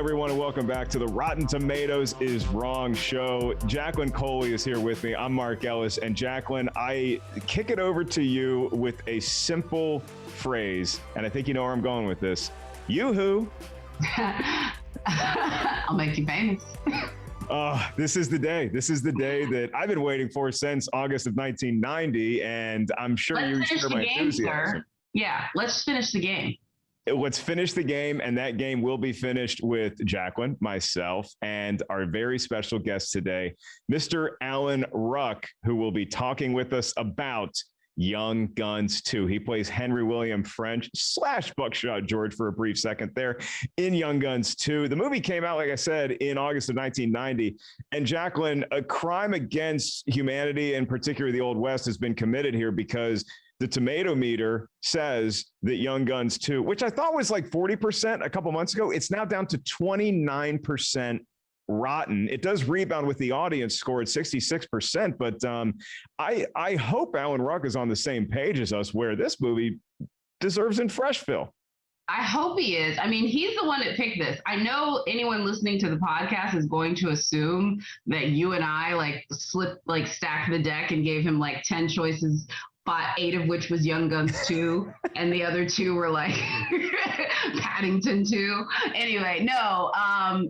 everyone, and welcome back to the Rotten Tomatoes is Wrong show. Jacqueline Coley is here with me. I'm Mark Ellis. And Jacqueline, I kick it over to you with a simple phrase, and I think you know where I'm going with this. Yoo-hoo. I'll make you famous. This is the day. This is the day that I've been waiting for since August of 1990, and I'm sure you share my enthusiasm. Sir. Yeah, let's finish the game. Let's finish the game, and that game will be finished with Jacqueline, myself, and our very special guest today, Mr. Alan Ruck, who will be talking with us about Young Guns 2. He plays Hendry William French / Buckshot George for a brief second there in Young Guns 2. The movie came out, like I said, in August of 1990. And Jacqueline, a crime against humanity, and particularly the Old West, has been committed here because the Tomatometer says that Young Guns 2, which I thought was like 40% a couple months ago, it's now down to 29% rotten. It does rebound with the audience score at 66%, but I hope Alan Ruck is on the same page as us where this movie deserves in Freshville. I hope he is. I mean, he's the one that picked this. I know anyone listening to the podcast is going to assume that you and I stacked the deck and gave him like 10 choices, 8 of which was Young Guns 2, and the other 2 were like Paddington 2. Anyway, no,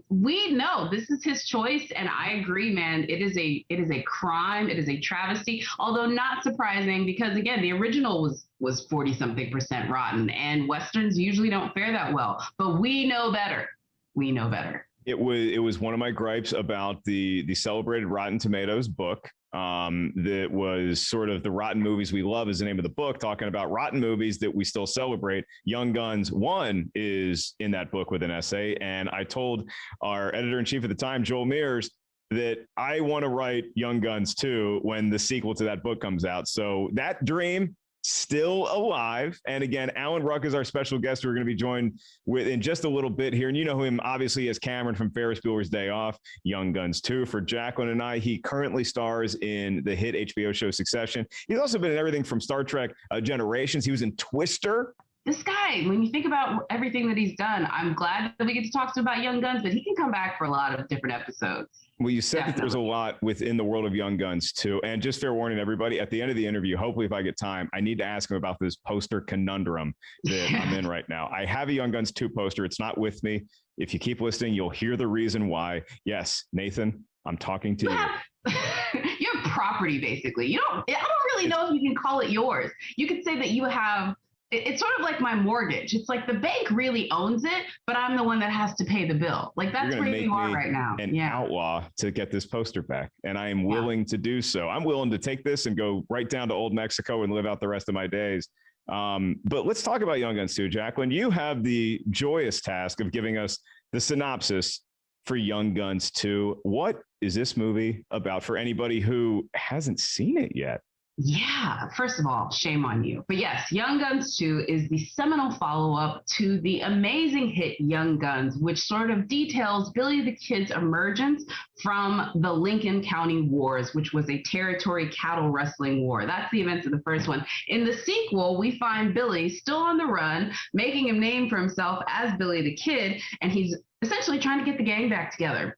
we know this is his choice, and I agree, man. It is a crime. It is a travesty, although not surprising because again, the original was 40-something% rotten, and Westerns usually don't fare that well. But we know better. We know better. It was one of my gripes about the celebrated Rotten Tomatoes book. That was sort of the Rotten Movies We Love is the name of the book, talking about rotten movies that we still celebrate. Young Guns 1 is in that book with an essay. And I told our editor-in-chief at the time, Joel Mears, that I want to write Young Guns 2 when the sequel to that book comes out. So that dream still alive. And again, Alan Ruck is our special guest. We're going to be joined with in just a little bit here. And you know him obviously as Cameron from Ferris Bueller's Day Off, Young Guns 2. For Jacqueline and I, he currently stars in the hit HBO show Succession. He's also been in everything from Star Trek Generations. He was in Twister. This guy, when you think about everything that he's done, I'm glad that we get to talk to him about Young Guns, but he can come back for a lot of different episodes. Well, you said that there's a lot within the world of Young Guns too. And just fair warning, everybody, at the end of the interview, hopefully if I get time, I need to ask him about this poster conundrum that I'm in right now. I have a Young Guns 2 poster. It's not with me. If you keep listening, you'll hear the reason why. Yes, Nathan, I'm talking to you. Your property, basically. I don't really know if you can call it yours. You could say that you have. It's sort of like my mortgage. It's like the bank really owns it, but I'm the one that has to pay the bill. Like that's where you are right now. An outlaw to get this poster back, and I am willing to do so. I'm willing to take this and go right down to Old Mexico and live out the rest of my days. But let's talk about Young Guns 2, Jacqueline. You have the joyous task of giving us the synopsis for Young Guns 2. What is this movie about for anybody who hasn't seen it yet? Yeah, first of all, shame on you. But yes, Young Guns 2 is the seminal follow-up to the amazing hit Young Guns, which sort of details Billy the Kid's emergence from the Lincoln County Wars, which was a territory cattle wrestling war. That's the events of the first one. In the sequel, we find Billy still on the run, making a name for himself as Billy the Kid, and he's essentially trying to get the gang back together.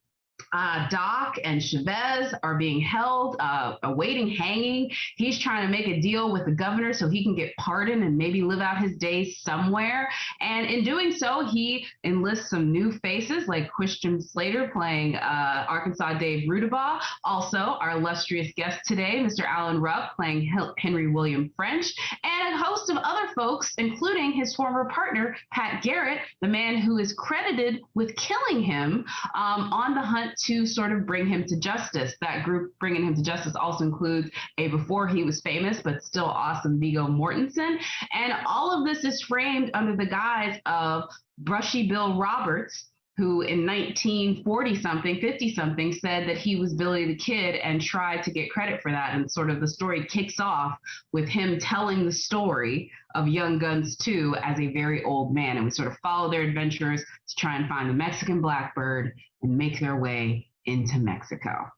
Doc and Chavez are being held, awaiting hanging. He's trying to make a deal with the governor so he can get pardoned and maybe live out his days somewhere. And in doing so, he enlists some new faces like Christian Slater playing Arkansas Dave Rudabaugh. Also, our illustrious guest today, Mr. Alan Ruck playing Hendry William French, and a host of other folks, including his former partner, Pat Garrett, the man who is credited with killing him on the hunt to sort of bring him to justice. That group bringing him to justice also includes a before he was famous but still awesome Viggo Mortensen. And all of this is framed under the guise of Brushy Bill Roberts, who in 1940-something, 50-something, said that he was Billy the Kid and tried to get credit for that. And sort of the story kicks off with him telling the story of Young Guns 2 as a very old man. And we sort of follow their adventures to try and find the Mexican Blackbird and make their way into Mexico.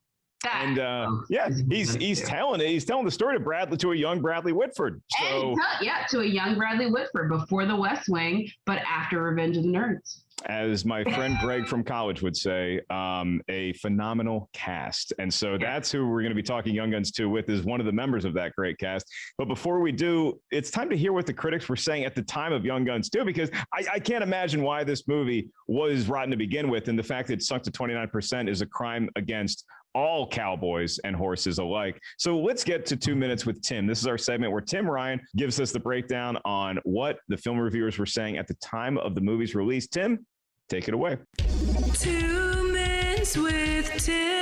And he's telling the story to a young Bradley Whitford. So to a young Bradley Whitford before The West Wing, but after Revenge of the Nerds. as my friend Greg from college would say, a phenomenal cast. And so that's who we're going to be talking Young Guns 2 with, is one of the members of that great cast. But before we do, it's time to hear what the critics were saying at the time of Young Guns 2, because I can't imagine why this movie was rotten to begin with. And the fact that it sunk to 29% is a crime against all cowboys and horses alike. So let's get to 2 minutes with Tim. This is our segment where Tim Ryan gives us the breakdown on what the film reviewers were saying at the time of the movie's release. Tim, take it away. 2 minutes with Tim.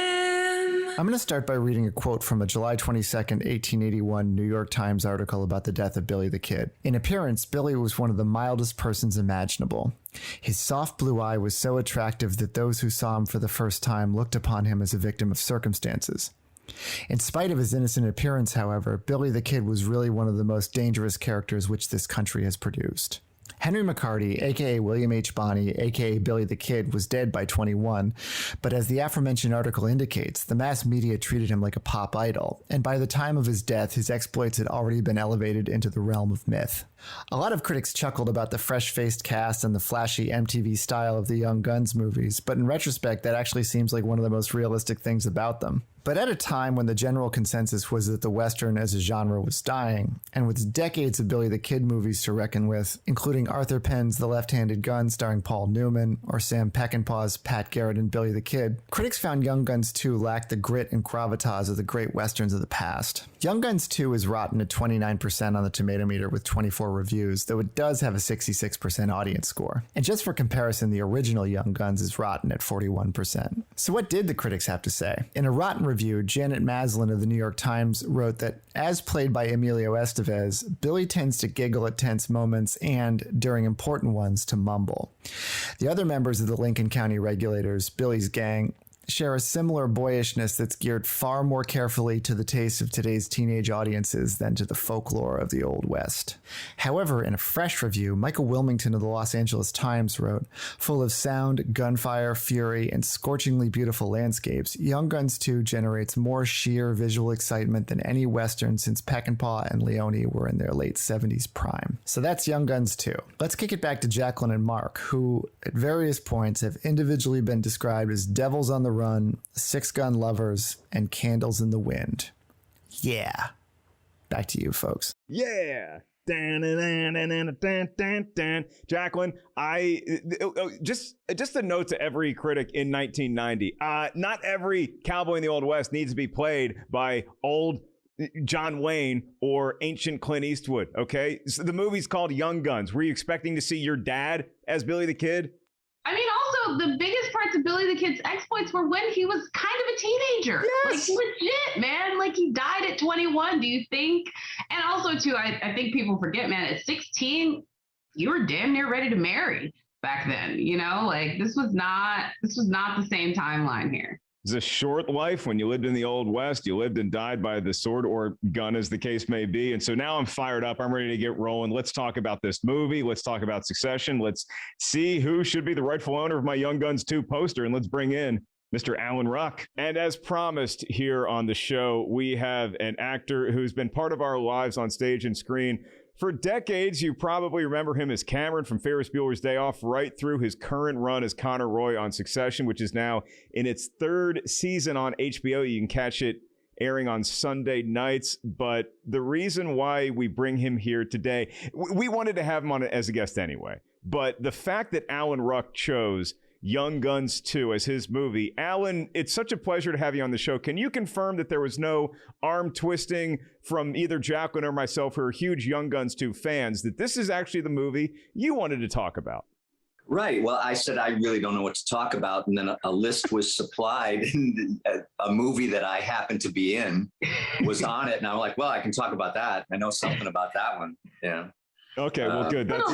I'm going to start by reading a quote from a July 22nd, 1881 New York Times article about the death of Billy the Kid. In appearance, Billy was one of the mildest persons imaginable. His soft blue eye was so attractive that those who saw him for the first time looked upon him as a victim of circumstances. In spite of his innocent appearance, however, Billy the Kid was really one of the most dangerous characters which this country has produced. Henry McCarty, a.k.a. William H. Bonney, a.k.a. Billy the Kid, was dead by 21, but as the aforementioned article indicates, the mass media treated him like a pop idol, and by the time of his death, his exploits had already been elevated into the realm of myth. A lot of critics chuckled about the fresh-faced cast and the flashy MTV style of the Young Guns movies, but in retrospect, that actually seems like one of the most realistic things about them. But at a time when the general consensus was that the Western as a genre was dying, and with decades of Billy the Kid movies to reckon with, including Arthur Penn's The Left-Handed Gun starring Paul Newman, or Sam Peckinpah's Pat Garrett and Billy the Kid, critics found Young Guns 2 lacked the grit and gravitas of the great Westerns of the past. Young Guns 2 is rotten at 29% on the Tomatometer with 24 reviews, though it does have a 66% audience score. And just for comparison, the original Young Guns is rotten at 41%. So what did the critics have to say? In a rotten review, Janet Maslin of the New York Times wrote that, as played by Emilio Estevez, Billy tends to giggle at tense moments and, during important ones, to mumble. The other members of the Lincoln County Regulators, Billy's gang, share a similar boyishness that's geared far more carefully to the taste of today's teenage audiences than to the folklore of the Old West. However, in a fresh review, Michael Wilmington of the Los Angeles Times wrote, full of sound, gunfire, fury, and scorchingly beautiful landscapes, Young Guns 2 generates more sheer visual excitement than any Western since Peckinpah and Leone were in their late 70s prime. So that's Young Guns 2. Let's kick it back to Jacqueline and Mark, who, at various points, have individually been described as devils on the run, six-gun lovers, and candles in the wind. Yeah. Back to you, folks. Yeah. Jacqueline, just a note to every critic in 1990. Not every cowboy in the Old West needs to be played by old John Wayne or ancient Clint Eastwood, okay? So the movie's called Young Guns. Were you expecting to see your dad as Billy the Kid? I mean, also, the biggest parts of Billy the Kid's exploits were when he was kind of a teenager. Yes. Like, legit, man. Like, he died at 21, do you think? And also, too, I think people forget, man, at 16, you were damn near ready to marry back then, you know? Like, this was not the same timeline here. It's a short life when you lived in the Old West. You lived and died by the sword or gun, as the case may be. And so now I'm fired up. I'm ready to get rolling. Let's talk about this movie. Let's talk about Succession. Let's see who should be the rightful owner of my Young Guns 2 poster. And let's bring in Mr. Alan Ruck. And as promised here on the show, we have an actor who's been part of our lives on stage and screen for decades. You probably remember him as Cameron from Ferris Bueller's Day Off, right through his current run as Connor Roy on Succession, which is now in its third season on HBO. You can catch it airing on Sunday nights. But the reason why we bring him here today, we wanted to have him on as a guest anyway. But the fact that Alan Ruck chose Young Guns 2 as his movie. Alan, it's such a pleasure to have you on the show. Can you confirm that there was no arm twisting from either Jacqueline or myself, who are huge Young Guns 2 fans, that this is actually the movie you wanted to talk about? Right. Well, I said I really don't know what to talk about, and then a list was supplied, and a movie that I happened to be in was on it, and I'm like, well, I can talk about that. I know something about that one. Yeah. Okay, well, good. That's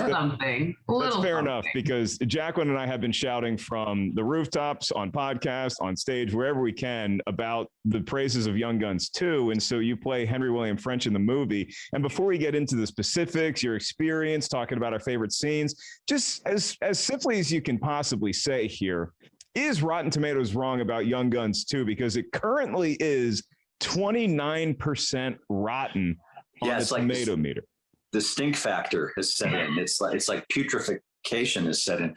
fair enough, because Jacqueline and I have been shouting from the rooftops, on podcasts, on stage, wherever we can, about the praises of Young Guns 2. And so you play Hendry William French in the movie. And before we get into the specifics, your experience, talking about our favorite scenes, just as simply as you can possibly say here, is Rotten Tomatoes wrong about Young Guns 2? Because it currently is 29% rotten on the Tomatometer. The stink factor has set in. It's like is set in.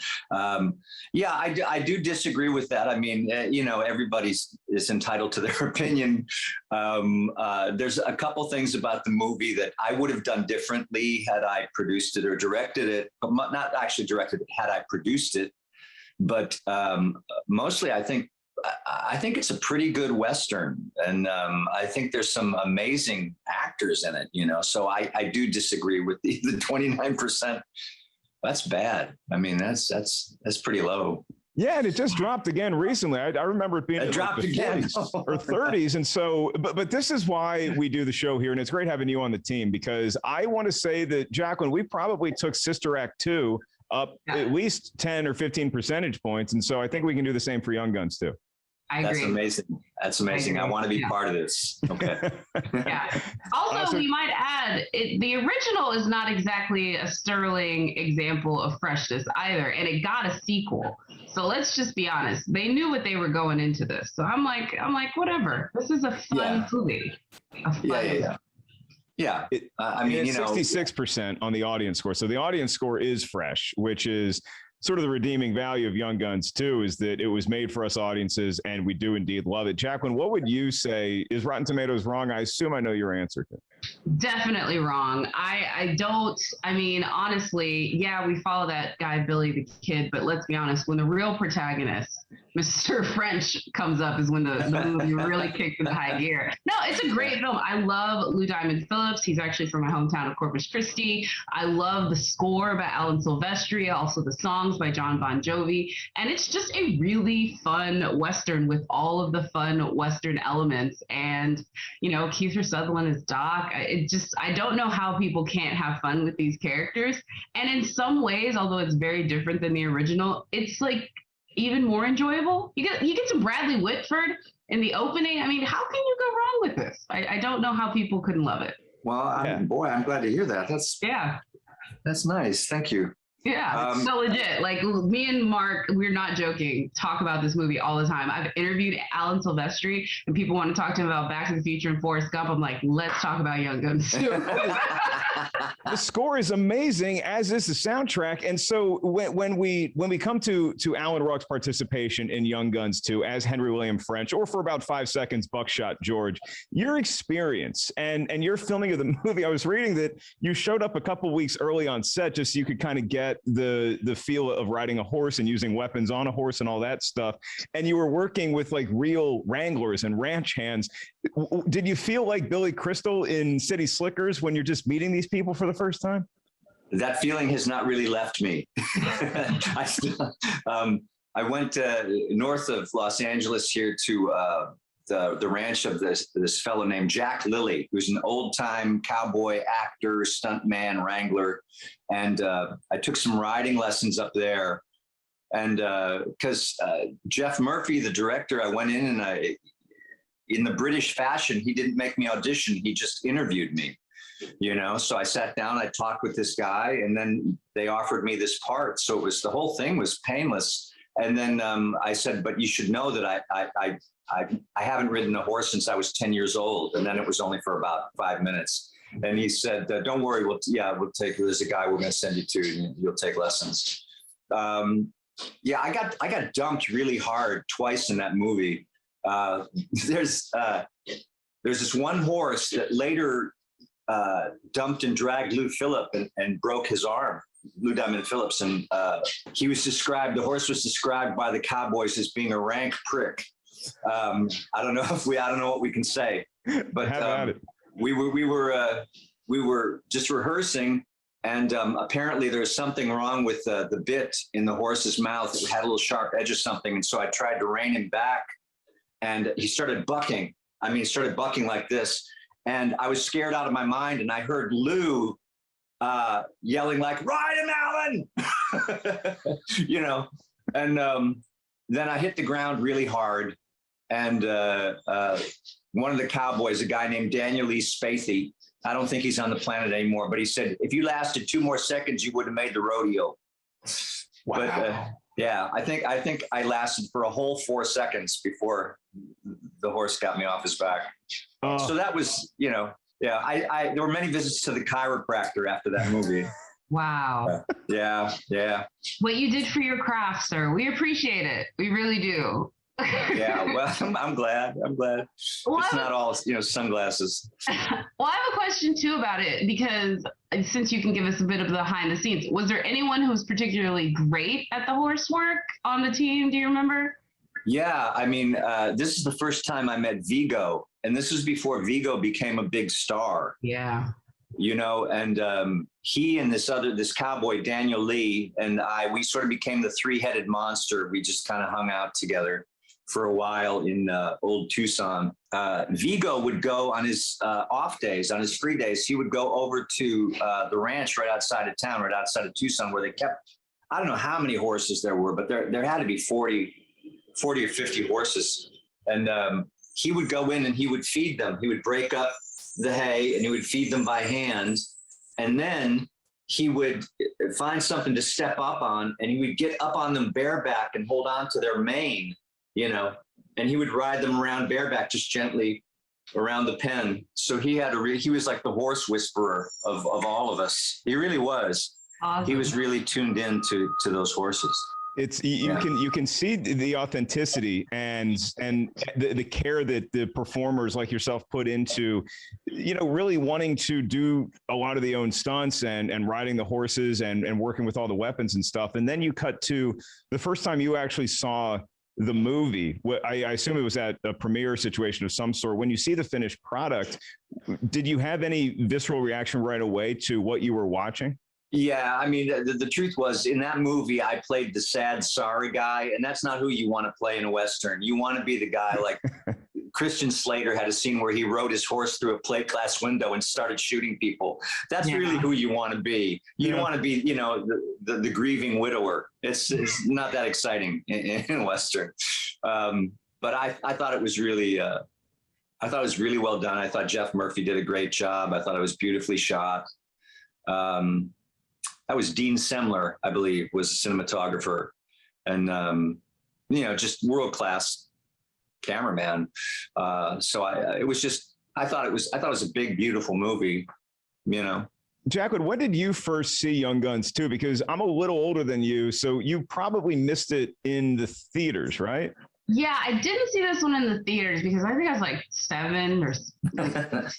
Yeah, I do disagree with that. I mean, everybody's is entitled to their opinion. There's a couple things about the movie that I would have done differently had I produced it or directed it, but not actually directed it, had I produced it. But mostly, I think it's a pretty good Western, and I think there's some amazing actors in it. So I do disagree with the 29%. That's bad. I mean, that's pretty low. Yeah, and it just dropped again recently. I remember it being dropped again or 30s, and so. But this is why we do the show here, and it's great having you on the team, because I want to say that, Jacqueline, we probably took Sister Act 2 up at least 10 or 15 percentage points, and so I think we can do the same for Young Guns too. I agree. That's amazing. That's amazing. I want to be part of this. Okay. Yeah. Also, we might add, the original is not exactly a sterling example of freshness either, and it got a sequel. So let's just be honest. They knew what they were going into this. So I'm like, whatever. This is a fun movie. Yeah. I mean, 66% on the audience score. So the audience score is fresh, which is sort of the redeeming value of Young Guns too, is that it was made for us audiences, and we do indeed love it. Jacqueline, what would you say? Is Rotten Tomatoes wrong? I assume I know your answer. Definitely wrong. I mean, honestly, yeah, we follow that guy, Billy the Kid, but let's be honest, when the real protagonist, Mr. French, comes up is when the movie really kicks into high gear. No, it's a great film. I love Lou Diamond Phillips. He's actually from my hometown of Corpus Christi. I love the score by Alan Silvestri, also the songs by John Bon Jovi. And it's just a really fun Western with all of the fun Western elements. And, Kiefer Sutherland is Doc. I don't know how people can't have fun with these characters. And in some ways, although it's very different than the original, it's like even more enjoyable. You get some Bradley Whitford in the opening. I mean, how can you go wrong with this? I don't know how people couldn't love it. Well, I'm glad to hear that. That's nice. Thank you. Yeah, it's so legit. Like, me and Mark, we're not joking, talk about this movie all the time. I've interviewed Alan Silvestri, and people want to talk to him about Back to the Future and Forrest Gump. I'm like, let's talk about Young Guns too. The score is amazing, as is the soundtrack. And so when we come to Alan Ruck's participation in Young Guns 2 as Hendry William French, or for about 5 seconds, Buckshot George, your experience and your filming of the movie, I was reading that you showed up a couple weeks early on set just so you could kind of get the feel of riding a horse and using weapons on a horse and all that stuff. And you were working with like real wranglers and ranch hands. Did you feel like Billy Crystal in City Slickers when you're just meeting these people for the first time? That feeling has not really left me. I went north of Los Angeles here to the ranch of this fellow named Jack Lilly, who's an old-time cowboy actor, stuntman, wrangler. And I took some riding lessons up there. And because Jeff Murphy, the director, I went in and in the British fashion, he didn't make me audition. He just interviewed me, So I sat down, I talked with this guy, and then they offered me this part. So the whole thing was painless. And then I said, but you should know that I haven't ridden a horse since I was 10 years old. And then it was only for about 5 minutes. And he said, don't worry, there's a guy we're going to send you to, and you'll take lessons. I got dumped really hard twice in that movie. There's this one horse that later dumped and dragged Lou broke his arm, Lou Diamond Phillips. And the horse was described by the cowboys as being a rank prick. I don't know what we can say, but we were just rehearsing, and apparently there's something wrong with the bit in the horse's mouth. It had a little sharp edge or something. And so I tried to rein him back, and he started bucking. Started bucking like this. And I was scared out of my mind. And I heard Lou yelling like, "Ride him, Alan!" And then I hit the ground really hard. And one of the cowboys, a guy named Daniel Lee Spathy, I don't think he's on the planet anymore, but he said, if you lasted 2 more seconds, you would have made the rodeo. Wow. But I think I lasted for a whole 4 seconds before the horse got me off his back. So that was, there were many visits to the chiropractor after that movie. Wow. Yeah. What you did for your craft, sir. We appreciate it. We really do. Yeah. Well, I'm glad. Well, it's not all, sunglasses. Well, I have a question too about it, because since you can give us a bit of the behind the scenes, was there anyone who was particularly great at the horse work on the team? Do you remember? Yeah. I mean, this is the first time I met Vigo, and this was before Vigo became a big star. Yeah. And he and this cowboy, Daniel Lee, and we sort of became the three-headed monster. We just kind of hung out together for a while in old Tucson. Vigo would go on his off days, on his free days, he would go over to the ranch right outside of town, right outside of Tucson, where they kept, I don't know how many horses there were, but there had to be 40 or 50 horses. And he would go in and he would feed them. He would break up the hay and he would feed them by hand. And then he would find something to step up on, and he would get up on them bareback and hold on to their mane, and he would ride them around bareback, just gently around the pen. So he was like the horse whisperer of all of us. He really was. Awesome. He was really tuned in to those horses. It's you can see the authenticity and the care that the performers like yourself put into, really wanting to do a lot of the own stunts and riding the horses and working with all the weapons and stuff. And then you cut to the first time you actually saw the movie. I assume it was at a premiere situation of some sort. When you see the finished product, did you have any visceral reaction right away to what you were watching? Yeah, I mean, the truth was, in that movie, I played the sad, sorry guy, and that's not who you want to play in a Western. You want to be the guy like Christian Slater had a scene where he rode his horse through a plate glass window and started shooting people. That's really who you want to be. You don't want to be, the grieving widower. It's not that exciting in Western. But I thought it was really, well done. I thought Jeff Murphy did a great job. I thought it was beautifully shot. That was Dean Semler, I believe, was a cinematographer, and just world-class cameraman. So I thought it was a big, beautiful movie, Jacqueline, when did you first see Young Guns 2? Because I'm a little older than you, so you probably missed it in the theaters, right? Yeah, I didn't see this one in the theaters because I think I was like 7 or 6, 7,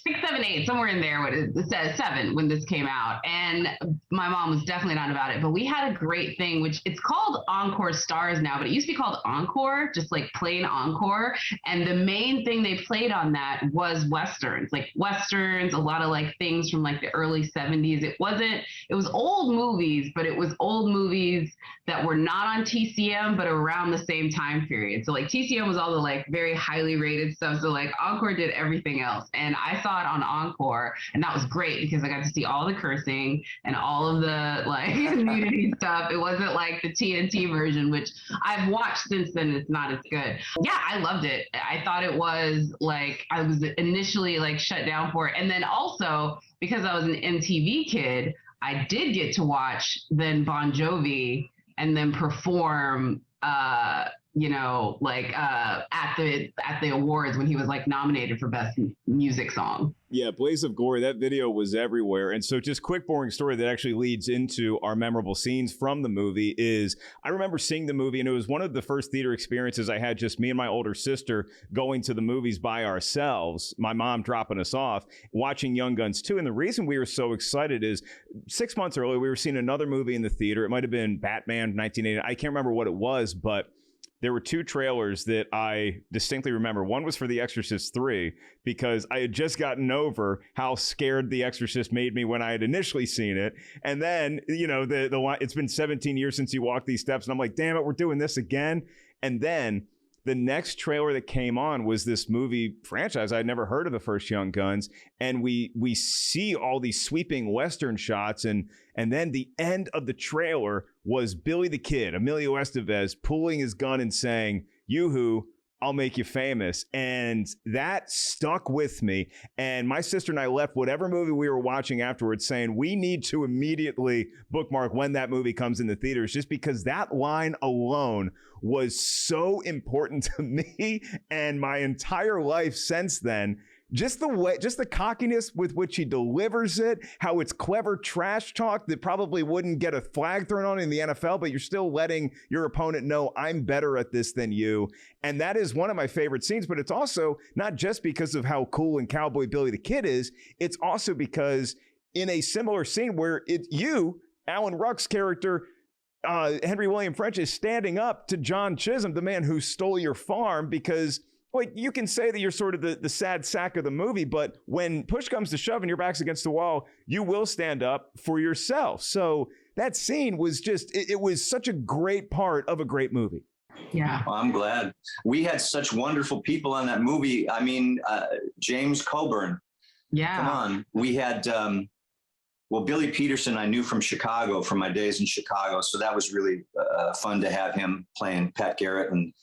8, somewhere in there. It says 7 when this came out. And my mom was definitely not about it. But we had a great thing, which it's called Encore Stars now, but it used to be called Encore, just like plain Encore. And the main thing they played on that was Westerns, a lot of like things from like the early 70s. It was old movies, but it was old movies that were not on TCM, but around the same time period. So like TCM was all the like very highly rated stuff. So like Encore did everything else. And I saw it on Encore, and that was great because I got to see all the cursing and all of the like nudity stuff. It wasn't like the TNT version, which I've watched since then. It's not as good. Yeah, I loved it. I thought it was like, I was initially like shut down for it. And then also because I was an MTV kid, I did get to watch then Bon Jovi and then perform at the awards when he was like nominated for Best Music Song. Yeah, Blaze of Glory, that video was everywhere. And so just quick, boring story that actually leads into our memorable scenes from the movie is I remember seeing the movie, and it was one of the first theater experiences I had, just me and my older sister going to the movies by ourselves, my mom dropping us off, watching Young Guns 2. And the reason we were so excited is 6 months earlier, we were seeing another movie in the theater. It might have been Batman 1980. I can't remember what it was, but there were 2 trailers that I distinctly remember. One was for The Exorcist 3, because I had just gotten over how scared The Exorcist made me when I had initially seen it. And then, it's been 17 years since you walked these steps. And I'm like, damn it, we're doing this again. And then the next trailer that came on was this movie franchise. I'd never heard of the first Young Guns. And we see all these sweeping Western shots. And then the end of the trailer was Billy the Kid, Emilio Estevez, pulling his gun and saying, "Yoo-hoo, I'll make you famous." And that stuck with me. And my sister and I left whatever movie we were watching afterwards saying, we need to immediately bookmark when that movie comes in the theaters, just because that line alone was so important to me and my entire life since then. just the way, just the cockiness with which he delivers it, how it's clever trash talk that probably wouldn't get a flag thrown on in the NFL, but you're still letting your opponent know I'm better at this than you. And that is one of my favorite scenes, but it's also not just because of how cool and cowboy Billy the Kid is. It's also because in a similar scene where Alan Ruck's character, Hendry William French, is standing up to John Chisholm, the man who stole your farm, because you can say that you're sort of the sad sack of the movie, but when push comes to shove and your back's against the wall, you will stand up for yourself. So that scene was it was such a great part of a great movie. Yeah. Well, I'm glad. We had such wonderful people on that movie. I mean, James Coburn. Yeah. Come on. We had, Billy Peterson, I knew from Chicago, from my days in Chicago. So that was really fun to have him playing Pat Garrett. And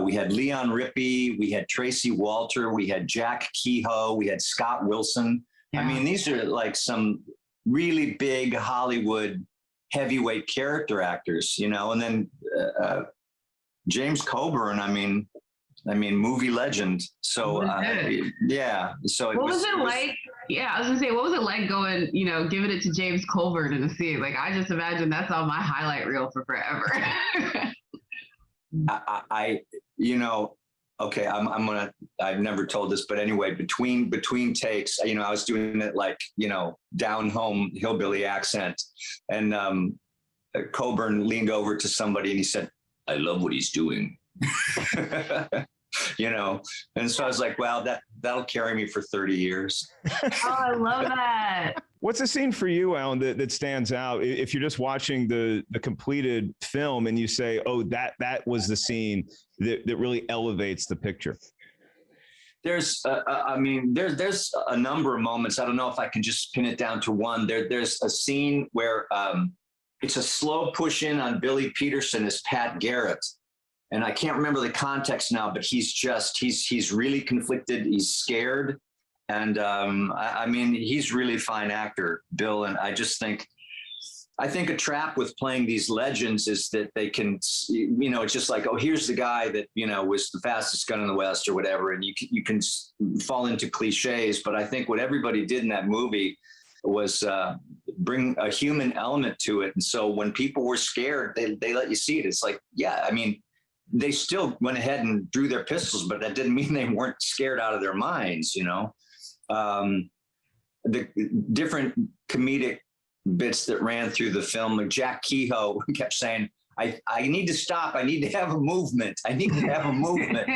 we had Leon Rippey, we had Tracy Walter, we had Jack Kehoe, we had Scott Wilson. Yeah. I mean, these are like some really big Hollywood heavyweight character actors, and then James Coburn, I mean, movie legend. So yeah. So what was it like? Yeah, I was gonna say, what was it like going, giving it to James Coburn in the scene? Like, I just imagine that's on my highlight reel for forever. Okay, I've never told this, but anyway, between takes, I was doing it like, down home hillbilly accent, and Coburn leaned over to somebody and he said, "I love what he's doing." And so I was like, wow, that'll carry me for 30 years. Oh, I love that. What's a scene for you, Alan, that stands out if you're just watching the completed film and you say, oh, that was the scene that really elevates the picture? There's a number of moments. I don't know if I can just pin it down to one. There's a scene where it's a slow push in on Billy Peterson as Pat Garrett. And I can't remember the context now, but he's really conflicted. He's scared. And he's really a fine actor, Bill. And I think a trap with playing these legends is that they can, it's just like, oh, here's the guy that, was the fastest gun in the West or whatever. And you can fall into cliches. But I think what everybody did in that movie was bring a human element to it. And so when people were scared, they let you see it. It's like, yeah, they still went ahead and drew their pistols, but that didn't mean they weren't scared out of their minds, The different comedic bits that ran through the film, like Jack Kehoe kept saying, I need to stop. I need to have a movement. I need to have a movement,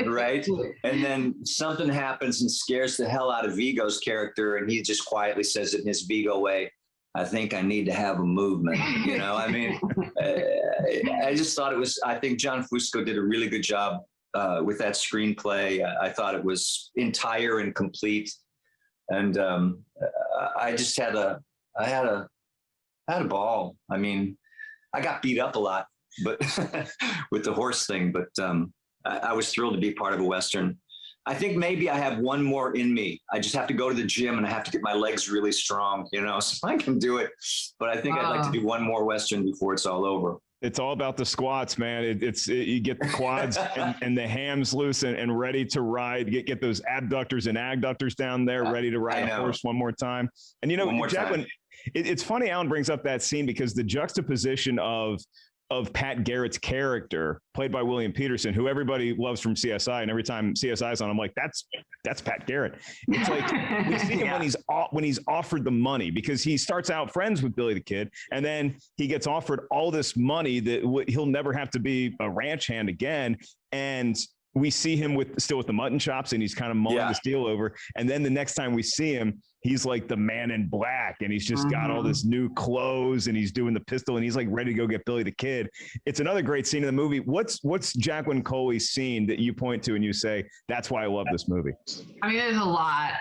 right? And then something happens and scares the hell out of Vigo's character, and he just quietly says it in his Vigo way, I think I need to have a movement. I just thought I think John Fusco did a really good job with that screenplay. I thought it was entire and complete. And I just had a ball. I got beat up a lot, but with the horse thing, but I was thrilled to be part of a Western. I think maybe I have one more in me. I just have to go to the gym and I have to get my legs really strong, so I can do it. But I think I'd like to do one more Western before it's all over. It's all about the squats, man. You get the quads and the hams loose and ready to ride. Get those abductors and adductors down there, ready to ride a horse one more time. And Jacqueline, it's funny Alan brings up that scene because the juxtaposition of Pat Garrett's character, played by William Peterson, who everybody loves from CSI, and every time CSI's on, I'm like, that's Pat Garrett. It's like we see him when he's offered the money, because he starts out friends with Billy the Kid, and then he gets offered all this money that he'll never have to be a ranch hand again, and we see him still with the mutton chops, and he's kind of mulling this deal over. And then the next time we see him, he's like the Man in Black, and he's just got all this new clothes, and he's doing the pistol, and he's like ready to go get Billy the Kid. It's another great scene in the movie. What's Jacqueline Coley's scene that you point to and you say, that's why I love this movie? There's a lot.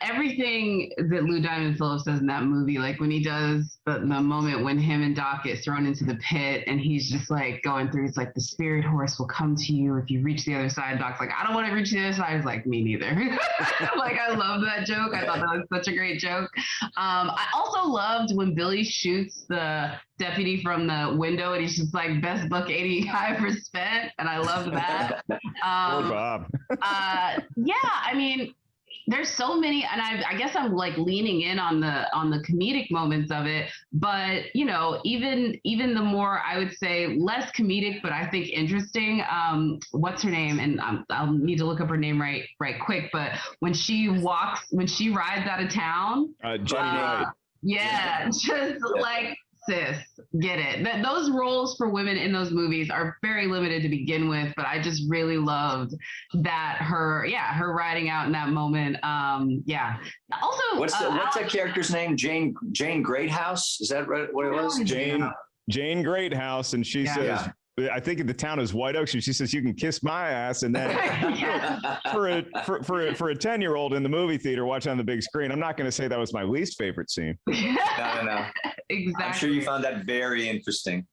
Everything that Lou Diamond Phillips does in that movie, like when he does the moment when him and Doc get thrown into the pit, and he's just like going through, it's like the spirit horse will come to you if you reach the other side. Doc's like, I don't want to reach the other side. He's like, me neither. Like, I love that joke. I thought that was such a great joke. I also loved when Billy shoots the deputy from the window, and he's just like, best buck 85 for spent, and I love that. Poor Bob. There's so many, and I guess I'm like leaning in on the comedic moments of it, but you know, even the more, I would say, less comedic, but I think interesting. What's her name? And I'll need to look up her name right quick. But when she rides out of town, Jenny Knight. Yeah, just like, sis, get it. Those roles for women in those movies are very limited to begin with, but I just really loved that her riding out in that moment. Also, what's that character's name? Jane Greathouse? Is that right? What it was? Jane Greathouse, and she says, I think the town is White Oaks, and she says, "You can kiss my ass." And then for a 10-year-old in the movie theater watching on the big screen, I'm not going to say that was my least favorite scene. No. Exactly. I'm sure you found that very interesting.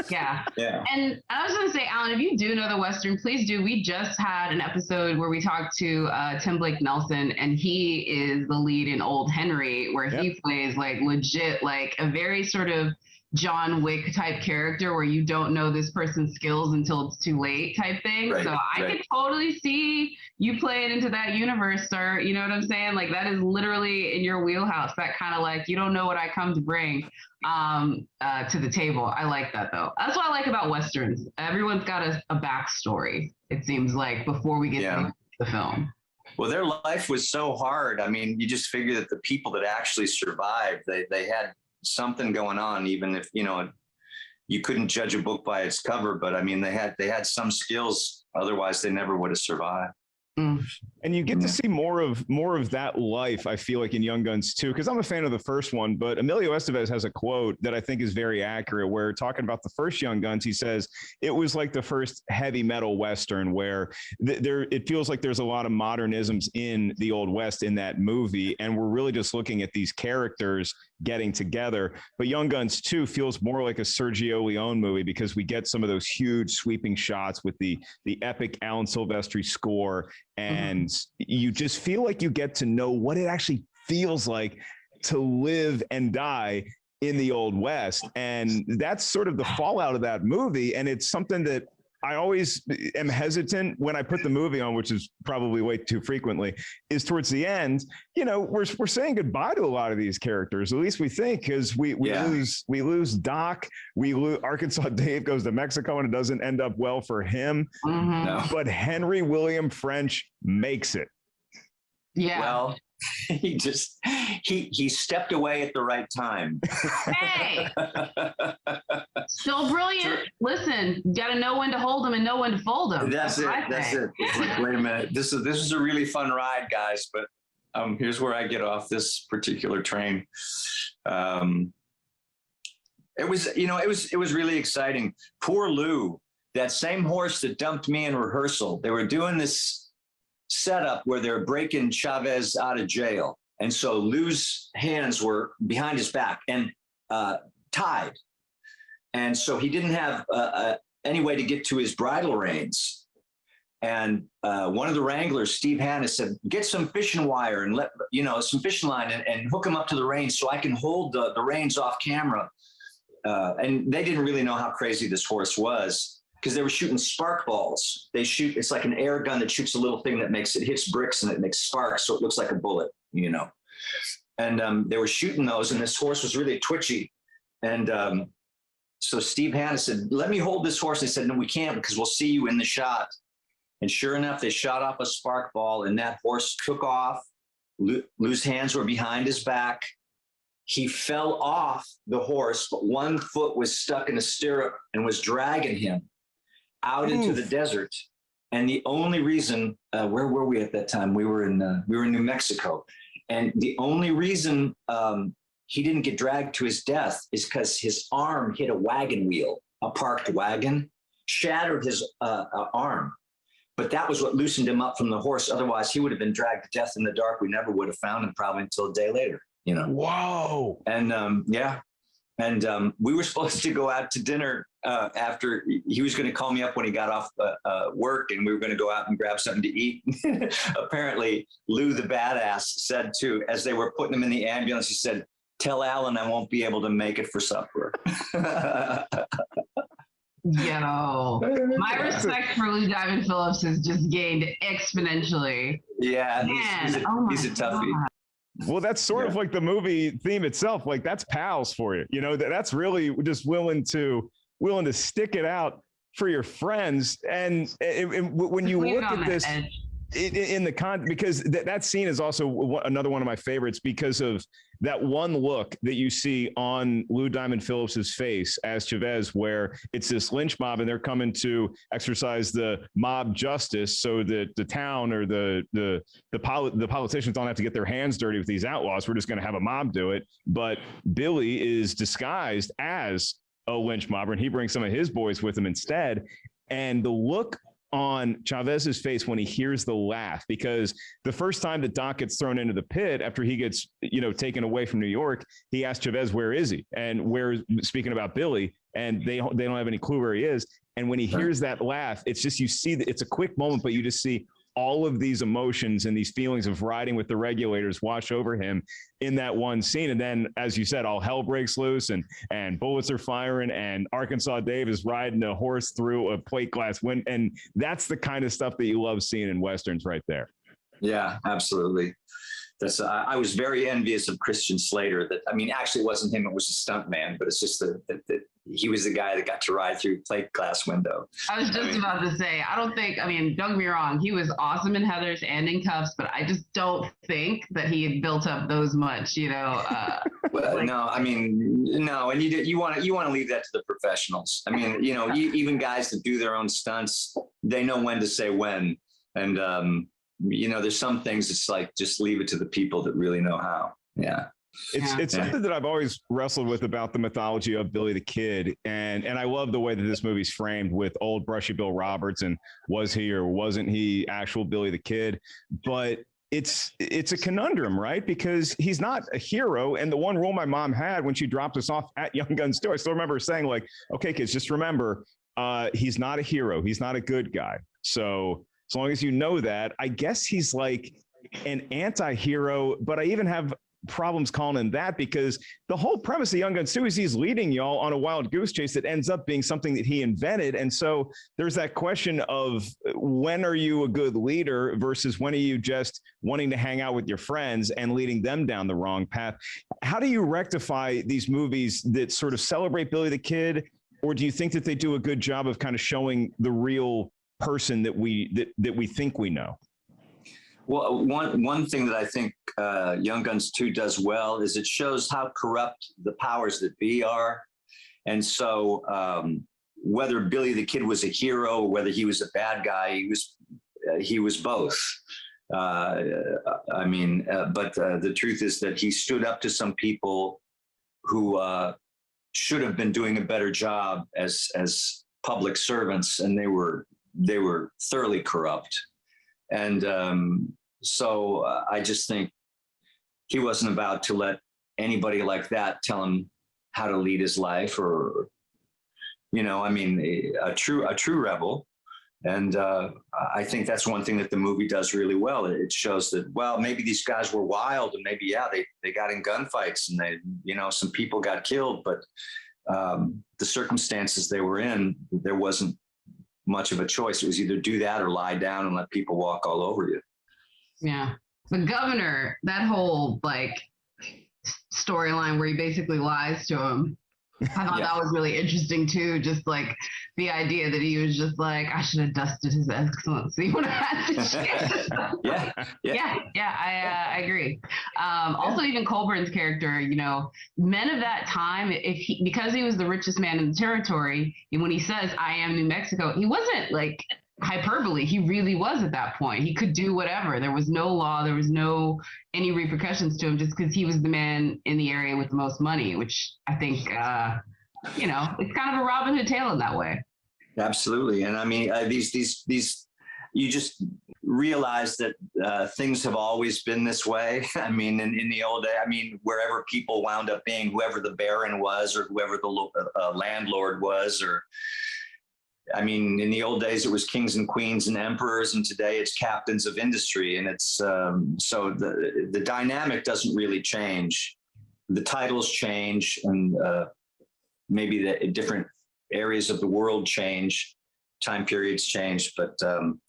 Yeah. Yeah. And I was going to say, Alan, if you do know the Western, please do. We just had an episode where we talked to Tim Blake Nelson, and he is the lead in Old Henry, where he plays like legit, like a very sort of John Wick type character where you don't know this person's skills until it's too late type thing. Right, so I could totally see you playing into that universe, sir. You know what I'm saying? Like, that is literally in your wheelhouse. That kind of like, you don't know what I come to bring to the table. I like that though. That's what I like about Westerns. Everyone's got a backstory, it seems like, before we get to the film. Well, their life was so hard. I mean, you just figure that the people that actually survived, they had something going on, even if, you know, you couldn't judge a book by its cover, but I mean, they had some skills, otherwise they never would have survived. And you get to see more of that life, I feel like, in Young Guns too, because I'm a fan of the first one, but Emilio Estevez has a quote that I think is very accurate, where talking about the first Young Guns, he says it was like the first heavy metal Western, where it feels like there's a lot of modernisms in the Old West in that movie, and we're really just looking at these characters getting together. But Young Guns 2 feels more like a Sergio Leone movie, because we get some of those huge sweeping shots with the epic Alan Silvestri score, and you just feel like you get to know what it actually feels like to live and die in the Old West. And that's sort of the fallout of that movie. And it's something that I always am hesitant when I put the movie on, which is probably way too frequently, is towards the end, you know, we're saying goodbye to a lot of these characters. At least we think, because we lose Doc, we lose Arkansas Dave goes to Mexico, and it doesn't end up well for him. No. But Hendry William French makes it. Yeah. Well, he stepped away at the right time. Hey, still brilliant. Listen, you got to know when to hold them and know when to fold them. That's it. It's like, wait a minute. This is a really fun ride, guys. But here's where I get off this particular train. It was really exciting. Poor Lou, that same horse that dumped me in rehearsal. They were doing this setup where they're breaking Chavez out of jail. And so Lou's hands were behind his back and tied. And so he didn't have any way to get to his bridle reins. And one of the wranglers, Steve Hanna, said, get some fishing wire and some fishing line and hook him up to the reins so I can hold the reins off camera. And they didn't really know how crazy this horse was, because they were shooting spark balls. It's like an air gun that shoots a little thing that hits bricks and it makes sparks, so it looks like a bullet, you know. And they were shooting those, and this horse was really twitchy. And so Steve Hanna said, let me hold this horse. They said, no, we can't, because we'll see you in the shot. And sure enough, they shot off a spark ball, and that horse took off. Lou's hands were behind his back. He fell off the horse, but one foot was stuck in a stirrup and was dragging him out into the desert. And the only reason, where were we at that time? We were in New Mexico. And the only reason he didn't get dragged to his death is because his arm hit a wagon wheel, a parked wagon, shattered his arm. But that was what loosened him up from the horse. Otherwise, he would have been dragged to death in the dark. We never would have found him, probably until a day later, you know. Whoa. And we were supposed to go out to dinner after. He was going to call me up when he got off work, and we were going to go out and grab something to eat. Apparently, Lou the badass said as they were putting him in the ambulance, he said, tell Alan I won't be able to make it for supper. Yo, my respect for Lou Diamond Phillips has just gained exponentially. Yeah, Man, he's a toughie. God. Well, that's sort of like the movie theme itself. Like that's pals for you. You know, that's really just willing to stick it out for your friends. And when you look at this in the because that scene is also another one of my favorites because of that one look that you see on Lou Diamond Phillips's face as Chavez, where it's this lynch mob and they're coming to exercise the mob justice so that the town or the politicians don't have to get their hands dirty with these outlaws. We're just going to have a mob do it. But Billy is disguised as a lynch mobber and he brings some of his boys with him instead. And the look on Chavez's face when he hears the laugh, because the first time that Doc gets thrown into the pit after he gets, taken away from New York, he asks Chavez, where is he? And speaking about Billy, and they don't have any clue where he is. And when he hears that laugh, it's just, you see that it's a quick moment, but you just see all of these emotions and these feelings of riding with the regulators wash over him in that one scene. And then, as you said, all hell breaks loose and bullets are firing and Arkansas Dave is riding a horse through a plate glass window. And that's the kind of stuff that you love seeing in Westerns right there. Yeah, absolutely. I was very envious of Christian Slater. Actually it wasn't him, it was a stunt man, but it's just that he was the guy that got to ride through plate glass window. I was just about to say, don't get me wrong, he was awesome in Heathers and in Cuffs, but I just don't think that he had built up those much, No, and you want to leave that to the professionals. Even guys that do their own stunts, they know when to say when. And, there's some things it's like, just leave it to the people that really know how. Yeah. It's something that I've always wrestled with about the mythology of Billy the Kid. And I love the way that this movie's framed with old brushy Bill Roberts and was he or wasn't he actual Billy the Kid? But it's a conundrum, right? Because he's not a hero. And the one rule my mom had when she dropped us off at Young Guns 2, I still remember saying like, okay, kids, just remember, he's not a hero. He's not a good guy. So as long as you know that, I guess he's like an anti-hero, but I even have problems calling him that because the whole premise of Young Guns 2 is he's leading y'all on a wild goose chase that ends up being something that he invented. And so there's that question of when are you a good leader versus when are you just wanting to hang out with your friends and leading them down the wrong path? How do you rectify these movies that sort of celebrate Billy the Kid? Or do you think that they do a good job of kind of showing the real person that we think we know? Well, one thing that I think Young Guns 2 does well is it shows how corrupt the powers that be are. And so whether Billy the Kid was a hero or whether he was a bad guy, he was both. But the truth is that he stood up to some people who should have been doing a better job as public servants, and they were thoroughly corrupt. And so I just think he wasn't about to let anybody like that tell him how to lead his life, or, a true rebel. And I think that's one thing that the movie does really well. It shows that, well, maybe these guys were wild and maybe, they got in gunfights and some people got killed, but the circumstances they were in, there wasn't much of a choice. It was either do that or lie down and let people walk all over you. Yeah. The governor, that whole storyline where he basically lies to him, I thought that was really interesting too. Just like the idea that he was just like, I should have dusted his excellency when I had the chance. I agree. Also, even Colburn's character, men of that time, because he was the richest man in the territory, when he says, I am New Mexico, he wasn't like hyperbole. He really was at that point. He could do whatever. There was no law. There was any repercussions to him just because he was the man in the area with the most money, which I think, it's kind of a Robin Hood tale in that way. Absolutely. And these you just realize that things have always been this way. In the old day, wherever people wound up being, whoever the baron was or whoever the landlord was, or in the old days, it was kings and queens and emperors, and today it's captains of industry. And it's so the dynamic doesn't really change. The titles change, and maybe the different areas of the world change, time periods change, but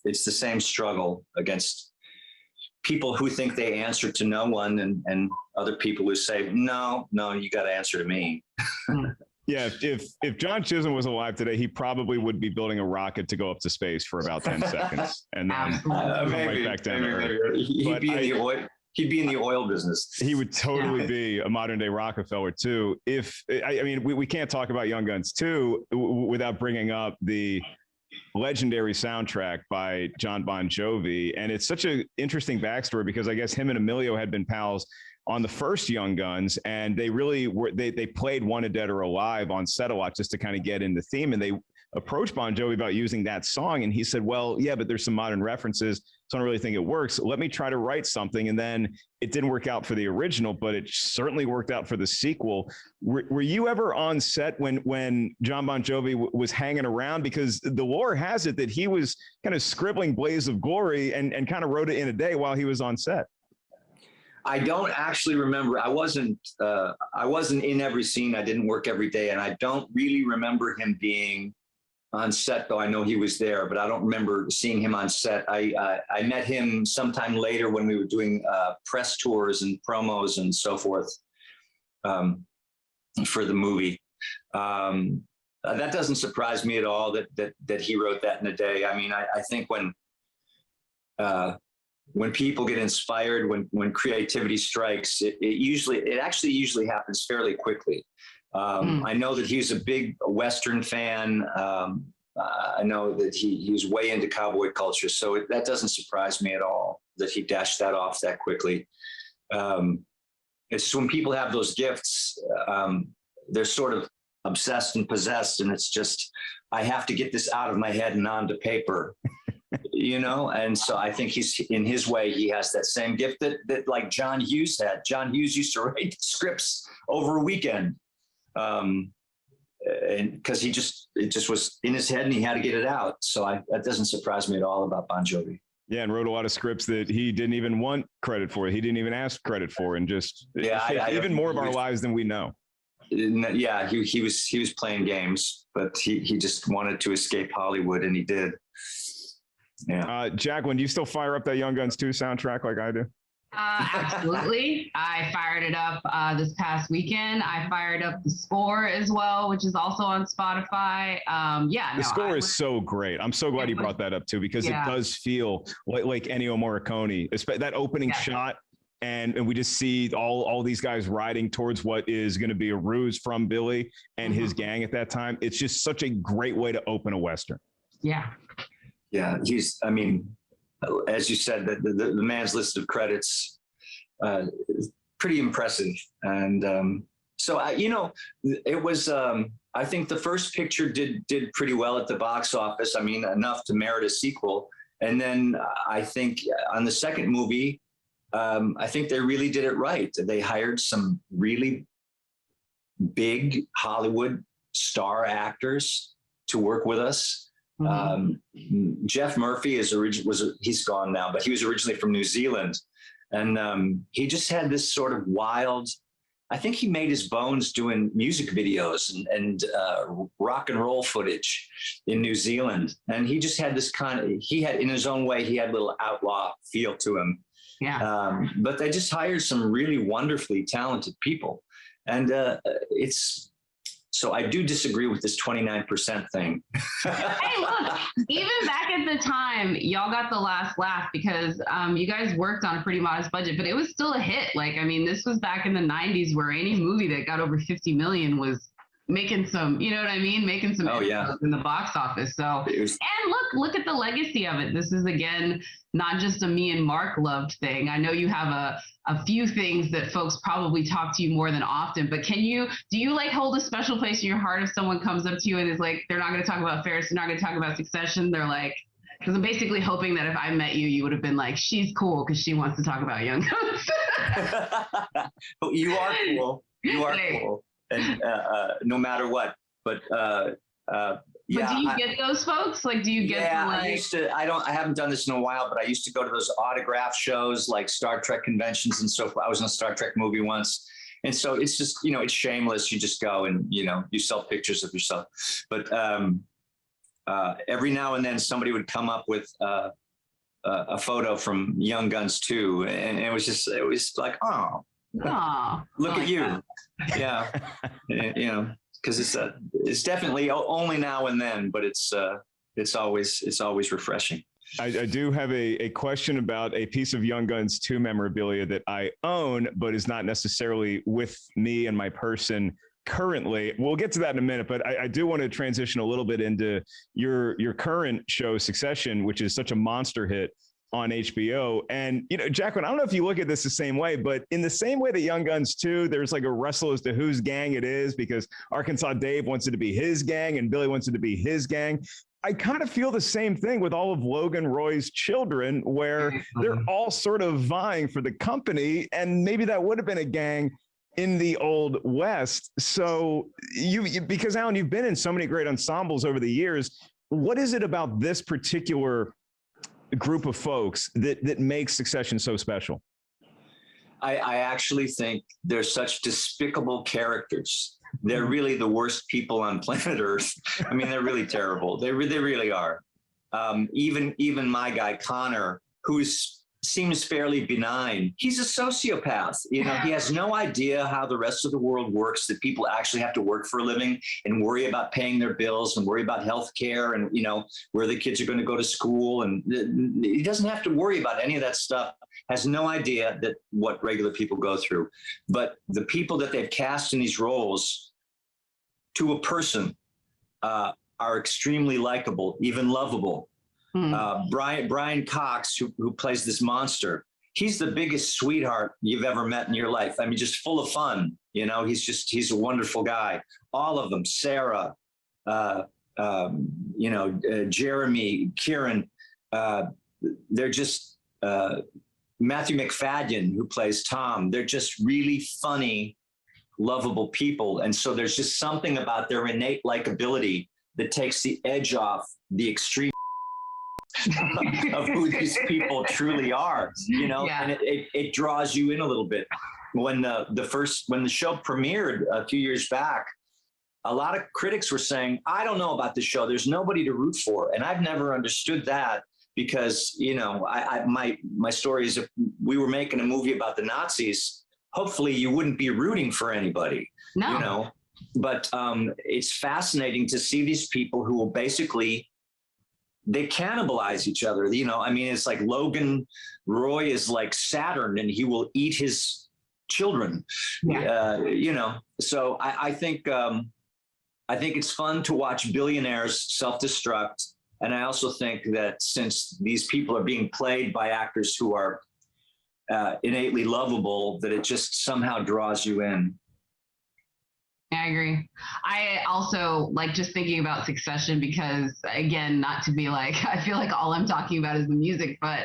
it's the same struggle against people who think they answer to no one, and other people who say, no, you got to answer to me. Yeah, if John Chisholm was alive today, he probably would be building a rocket to go up to space for about 10 seconds and then maybe, right back down to Earth. He'd be in the oil business. He would totally be a modern day Rockefeller too. We can't talk about Young Guns 2 without bringing up the legendary soundtrack by John Bon Jovi. And it's such an interesting backstory because I guess him and Emilio had been pals on the first Young Guns, and they really were, they played Wanted Dead or Alive on set a lot just to kind of get in the theme. And they approached Bon Jovi about using that song. And he said, well, yeah, but there's some modern references, so I don't really think it works. Let me try to write something. And then it didn't work out for the original, but it certainly worked out for the sequel. Were you ever on set when John Bon Jovi was hanging around? Because the lore has it that he was kind of scribbling Blaze of Glory and kind of wrote it in a day while he was on set. I don't actually remember. I wasn't in every scene. I didn't work every day, and I don't really remember him being on set, though I know he was there, but I don't remember seeing him on set. I met him sometime later when we were doing press tours and promos and so forth for the movie. That doesn't surprise me at all that he wrote that in a day. I mean, I think when people get inspired, when creativity strikes, it actually usually happens fairly quickly. I know that he's a big Western fan. I know that he was way into cowboy culture, so that doesn't surprise me at all that he dashed that off that quickly. It's just when people have those gifts, they're sort of obsessed and possessed, and it's just, I have to get this out of my head and onto paper. And so I think he's, in his way, he has that same gift that like John Hughes had. John Hughes used to write scripts over a weekend, and because it just was in his head and he had to get it out. So that doesn't surprise me at all about Bon Jovi. Yeah, and wrote a lot of scripts that he didn't even want credit for. He didn't even ask credit for, and just even more of our lives than we know. Yeah, he was playing games, but he just wanted to escape Hollywood, and he did. Yeah. Jacqueline, do you still fire up that Young Guns 2 soundtrack like I do? Absolutely. I fired it up this past weekend. I fired up the score as well, which is also on Spotify. The score is so great. I'm so glad you brought that up too, because it does feel like Ennio Morricone, that opening shot. And we just see all these guys riding towards what is going to be a ruse from Billy and his gang at that time. It's just such a great way to open a Western. Yeah. Yeah, as you said, the man's list of credits is pretty impressive. And so it was, I think the first picture did pretty well at the box office. I mean, enough to merit a sequel. And then I think on the second movie, I think they really did it right. They hired some really big Hollywood star actors to work with us. Jeff Murphy he's gone now, but he was originally from New Zealand, and he just had this sort of wild, I think he made his bones doing music videos and rock and roll footage in New Zealand. And he just had this in his own way, he had a little outlaw feel to him. Yeah. But they just hired some really wonderfully talented people. And so I do disagree with this 29% thing. Hey, look, even back at the time, y'all got the last laugh because you guys worked on a pretty modest budget, but it was still a hit. Like, I mean, this was back in the 90s where any movie that got over 50 million was making some, you know what I mean? Making some in the box office. So, and look at the legacy of it. This is, again, not just a me and Mark loved thing. I know you have a few things that folks probably talk to you more than often, but do you like hold a special place in your heart if someone comes up to you and is like, they're not going to talk about Ferris, they're not going to talk about Succession. They're like, because I'm basically hoping that if I met you, you would have been like, she's cool because she wants to talk about Young Guns. You are cool. You are cool. And no matter what, but but do you get those folks? Like, do you get? Yeah, I haven't done this in a while, but I used to go to those autograph shows, like Star Trek conventions and so forth. I was in a Star Trek movie once, And so it's just, you know, it's shameless. You just go and, you know, you sell pictures of yourself. But every now and then somebody would come up with a photo from Young Guns 2. And it was like, oh, look at you. That. Yeah. You know, because it's definitely only now and then, but it's always refreshing. I do have a question about a piece of Young Guns 2 memorabilia that I own, but is not necessarily with me and my person currently. We'll get to that in a minute, but I do want to transition a little bit into your current show, Succession, which is such a monster hit on HBO. And, you know, Jacqueline, I don't know if you look at this the same way, but in the same way that Young Guns 2, there's like a wrestle as to whose gang it is, because Arkansas Dave wants it to be his gang and Billy wants it to be his gang. I kind of feel the same thing with all of Logan Roy's children, where they're all sort of vying for the company, and maybe that would have been a gang in the Old West. So because Alan, you've been in so many great ensembles over the years, what is it about this particular group of folks that makes Succession so special? I actually think they're such despicable characters. They're really the worst people on planet Earth. I mean, they're really terrible. They really are. Even my guy, Connor, seems fairly benign. He's a sociopath. You know, he has no idea how the rest of the world works, that people actually have to work for a living and worry about paying their bills and worry about health care and, you know, where the kids are going to go to school. And he doesn't have to worry about any of that stuff. Has no idea that what regular people go through. But the people that they've cast in these roles, to a person, are extremely likable, even lovable. Brian Cox, who plays this monster, he's the biggest sweetheart you've ever met in your life. I mean, just full of fun. You know, he's a wonderful guy. All of them, Sarah, Jeremy, Kieran, they're just, Matthew McFadden, who plays Tom, they're just really funny, lovable people. And so there's just something about their innate likability that takes the edge off the extreme of who these people truly are, you know, and it draws you in a little bit. When the show premiered a few years back, a lot of critics were saying, I don't know about the show. There's nobody to root for. And I've never understood that, because, you know, my story is, if we were making a movie about the Nazis, hopefully you wouldn't be rooting for anybody, you know, but it's fascinating to see these people who will basically, they cannibalize each other. You know, I mean, it's like Logan Roy is like Saturn and he will eat his children, you know, so I think it's fun to watch billionaires self-destruct. And I also think that since these people are being played by actors who are innately lovable, that it just somehow draws you in. I agree. I also like just thinking about Succession because, again, not to be like, I feel like all I'm talking about is the music, but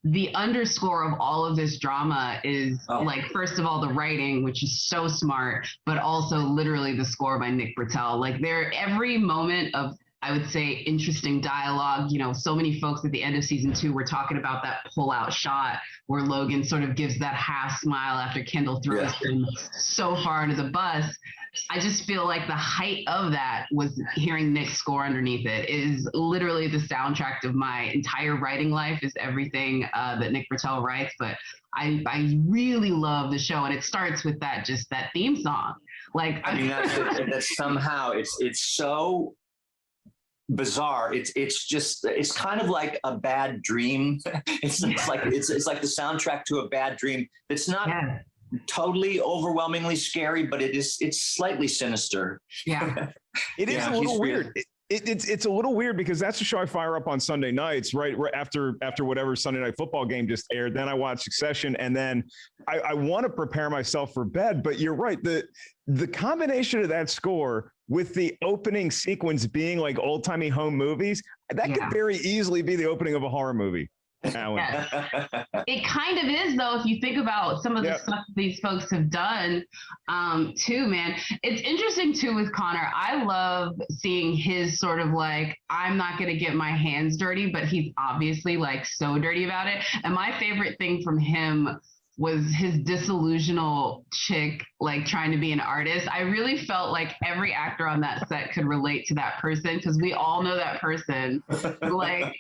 the underscore of all of this drama is like, first of all, the writing, which is so smart, but also literally the score by Nick Britell. Like every moment of, I would say, interesting dialogue. You know, so many folks at the end of season 2 were talking about that pull-out shot where Logan sort of gives that half smile after Kendall throws him so far into the bus. I just feel like the height of that was hearing Nick's score underneath it. Is literally the soundtrack of my entire writing life, is everything that Nick Britell writes. But I really love the show, and it starts with that theme song. Like, I mean, that's somehow it's so bizarre. It's kind of like a bad dream. It's like the soundtrack to a bad dream. It's not totally overwhelmingly scary, but it's slightly sinister. Yeah. It is a little weird. It's a little weird because that's the show I fire up on Sunday nights, right after whatever Sunday Night Football game just aired. Then I watch Succession, and then I want to prepare myself for bed. But you're right, the combination of that score with the opening sequence being like old timey home movies, that could very easily be the opening of a horror movie. Yes. It kind of is, though, if you think about some of the stuff these folks have done too, man. It's interesting too with Connor. I love seeing his sort of like, I'm not going to get my hands dirty, but he's obviously like so dirty about it. And my favorite thing from him was his disillusional chick, like trying to be an artist. I really felt like every actor on that set could relate to that person, because we all know that person. Like,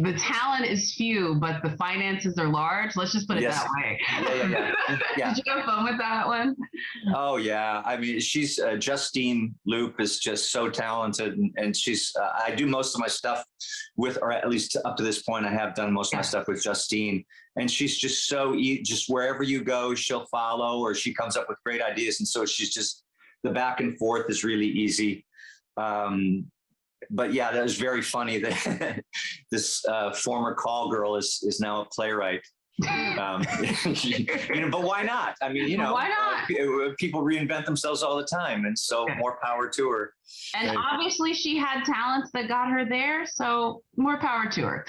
the talent is few, but the finances are large. Let's just put it that way. Yeah. Did you have fun with that one? Oh yeah. I mean, she's Justine Loop is just so talented, and she's. I do most of my stuff with, or at least up to this point, I have done most of my stuff with Justine, and she's just so just wherever you go, she'll follow, or she comes up with great ideas, and so she's just, the back and forth is really easy. But yeah, that was very funny that this former call girl is now a playwright. But why not? I mean, why not? People reinvent themselves all the time, and so more power to her. And obviously, she had talents that got her there, so more power to her.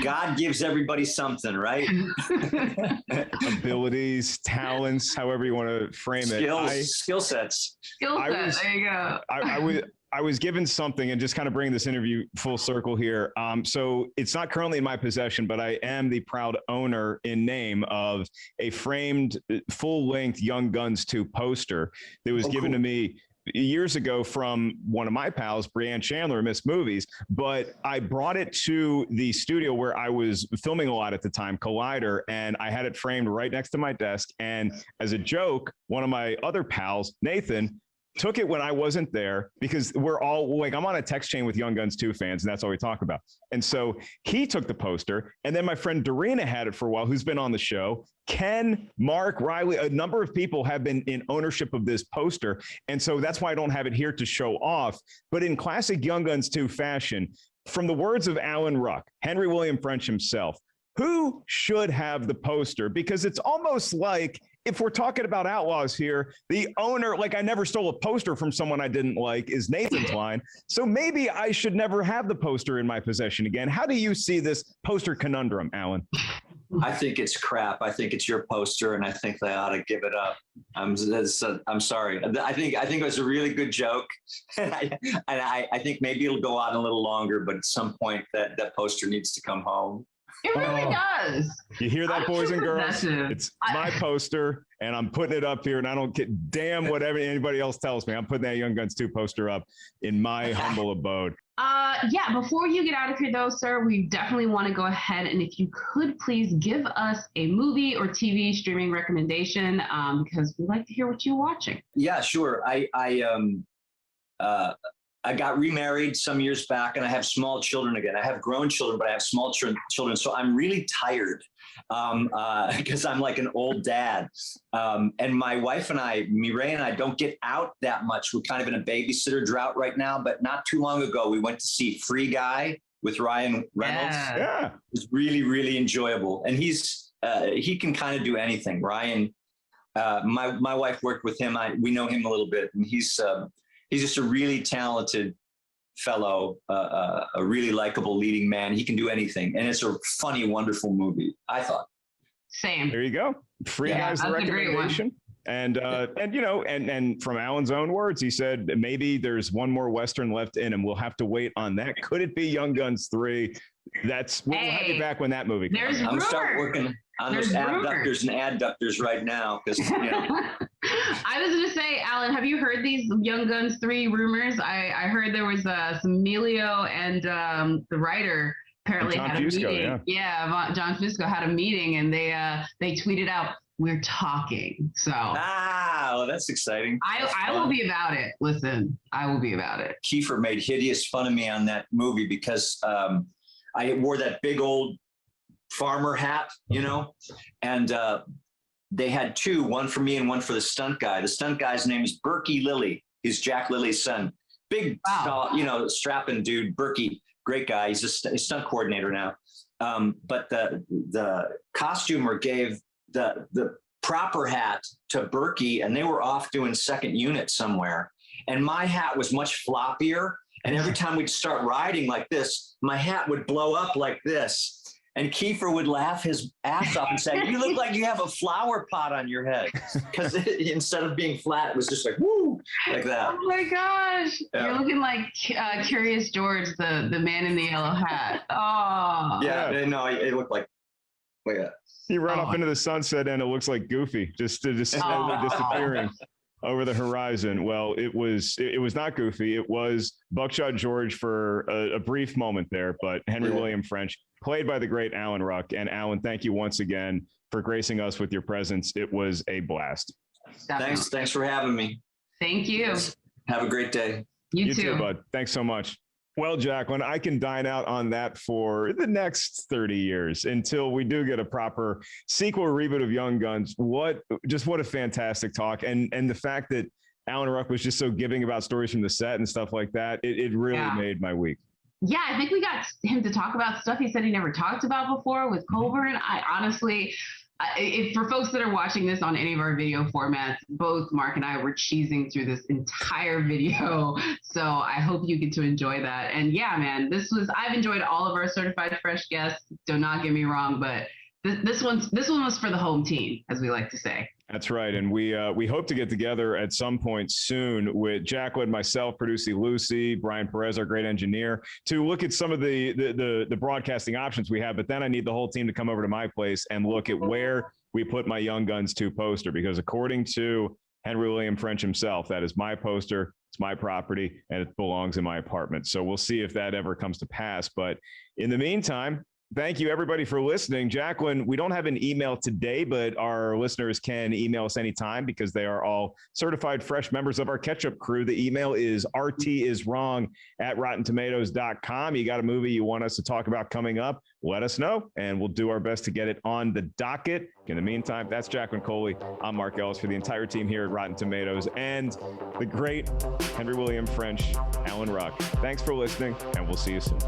God gives everybody something, right? Abilities, talents, however you want to frame it. Skill sets. There you go. I was given something, and just kind of bring this interview full circle here. So it's not currently in my possession, but I am the proud owner in name of a framed full-length Young Guns 2 poster that was given to me years ago from one of my pals, Brianne Chandler, Miss Movies. But I brought it to the studio where I was filming a lot at the time, Collider, and I had it framed right next to my desk. And as a joke, one of my other pals, Nathan, took it when I wasn't there, because we're all like, I'm on a text chain with Young Guns 2 fans, and that's all we talk about. And so he took the poster, and then my friend Darina had it for a while, who's been on the show. Ken, Mark, Riley, a number of people have been in ownership of this poster. And so that's why I don't have it here to show off. But in classic Young Guns 2 fashion, from the words of Alan Ruck, Hendry William French himself, who should have the poster? Because it's almost like, if we're talking about outlaws here, the owner, like, I never stole a poster from someone I didn't like, is Nathan's line. So maybe I should never have the poster in my possession again. How do you see this poster conundrum, Alan? I think it's crap. I think it's your poster, and I think they ought to give it up. I'm sorry. I think it was a really good joke, and I think maybe it'll go on a little longer, but at some point that poster needs to come home. It really does. You hear that, boys and girls? Possessive. It's my poster, and I'm putting it up here, and I don't get damn whatever anybody else tells me. I'm putting that Young Guns 2 poster up in my humble abode. Yeah, before you get out of here, though, sir, we definitely want to go ahead, and if you could please give us a movie or TV streaming recommendation, because we like to hear what you're watching. Yeah, sure. I got remarried some years back, and I have small children again. I have grown children, but I have small children. So I'm really tired because I'm like an old dad. And my wife and I, Mireille and I, don't get out that much. We're kind of in a babysitter drought right now. But not too long ago, we went to see Free Guy with Ryan Reynolds. Yeah. It was really, really enjoyable. And he can kind of do anything. Ryan, my wife worked with him. We know him a little bit, and he's just a really talented fellow, a really likable leading man. He can do anything. And it's a funny, wonderful movie, I thought. Same. There you go. Free Guy's the recommendation. And from Alan's own words, he said, maybe there's one more Western left in him. We'll have to wait on that. Could it be Young Guns 3? We'll have you back when that movie comes out. I'm going to start working on those abductors and adductors right now. Because I was going to say, Alan, have you heard these Young Guns 3 rumors? I heard there was some Emilio and the writer apparently had a meeting. Yeah, John Fusco had a meeting, and they tweeted out, "We're talking." So well, that's exciting. I will be about it. Listen, I will be about it. Kiefer made hideous fun of me on that movie because I wore that big old farmer hat, and they had two, one for me and one for the stunt guy. The stunt guy's name is Berkey Lilly. He's Jack Lilly's son. Big, strapping dude, Berkey, great guy. He's a stunt coordinator now. But the costumer gave the proper hat to Berkey, and they were off doing second unit somewhere. And my hat was much floppier. And every time we'd start riding like this, my hat would blow up like this. And Kiefer would laugh his ass off and say, "You look like you have a flower pot on your head." Because instead of being flat, it was just like, woo, like that. Oh my gosh. Yeah. You're looking like Curious George, the man in the yellow hat. Oh. Yeah, no, it looked like Yeah. You run off into the sunset and it looks like Goofy, just slowly disappearing over the horizon. Well, it was not Goofy. It was Buckshot George for a brief moment there, but Hendry William French, played by the great Alan Ruck. And Alan, thank you once again for gracing us with your presence. It was a blast. Thanks for having me. Thank you. Have a great day. You too, bud. Thanks so much. Well, Jacqueline, I can dine out on that for the next 30 years until we do get a proper sequel reboot of Young Guns. What a fantastic talk. And the fact that Alan Ruck was just so giving about stories from the set and stuff like that, it really made my week. Yeah, I think we got him to talk about stuff he said he never talked about before with Colburn. I honestly, if for folks that are watching this on any of our video formats, both Mark and I were cheesing through this entire video. So I hope you get to enjoy that. And yeah, man, I've enjoyed all of our certified fresh guests. Do not get me wrong, but this one was for the home team, as we like to say. That's right. And we hope to get together at some point soon with Jacqueline, myself, Producer Lucy, Brian Perez, our great engineer, to look at some of the broadcasting options we have. But then I need the whole team to come over to my place and look at where we put my Young Guns 2 poster, because according to Hendry William French himself, that is my poster, it's my property, and it belongs in my apartment. So we'll see if that ever comes to pass. But in the meantime, thank you, everybody, for listening. Jacqueline, we don't have an email today, but our listeners can email us anytime because they are all certified fresh members of our Ketchup crew. The email is rtiswrong@rottentomatoes.com. You got a movie you want us to talk about coming up, let us know, and we'll do our best to get it on the docket. In the meantime, that's Jacqueline Coley. I'm Mark Ellis for the entire team here at Rotten Tomatoes and the great Hendry William French, Alan Ruck. Thanks for listening, and we'll see you soon.